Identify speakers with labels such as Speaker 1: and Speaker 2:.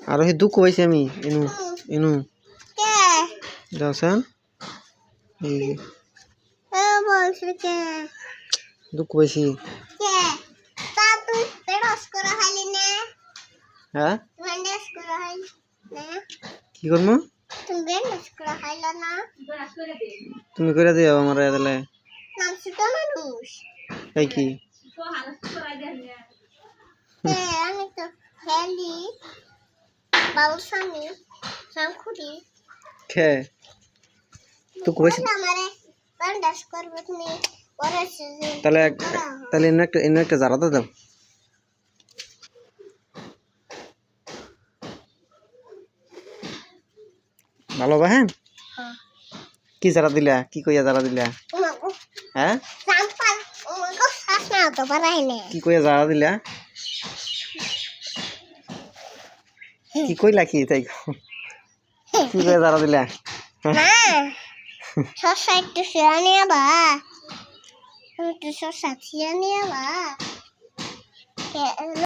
Speaker 1: আর হে দুঃখ হইছে আমি ইনু ইনু
Speaker 2: কে
Speaker 1: দাওসান এই
Speaker 2: এ বলছিস কে
Speaker 1: দুঃখ হইছি
Speaker 2: কে তা তুই পেড়স করা খালি নে
Speaker 1: হ্যাঁ
Speaker 2: ভেন্ডস করা খাই নে
Speaker 1: কি করমু
Speaker 2: তুমি ভেন্ডস করা খাইলা না
Speaker 1: তুমি কইরা দিও আমারে তাহলে
Speaker 2: নাম ছোট মানুষ
Speaker 1: তাই কি
Speaker 2: আমি তো খেলি বাবুসামি শামখুরি
Speaker 1: খে তো কইছি
Speaker 2: আমারে ভেন্ডস করবে তুমি পরে
Speaker 1: তাহলে তাহলে এনে একটা জারাতে দাও ভালো বাহেন কি জারা দিলা কি কইয়া জারা দিলা হ্যাঁ
Speaker 2: সাম্পাল ওগো শাসনা তো পারাইলে
Speaker 1: কি কইয়া জারা দিলা কি কইলা কি তাই কি কইয়া জারা দিলা
Speaker 2: না শসা একটু শেয়ার নিয়ে বা একটু শসা ছিঁড়ে নিয়ে বা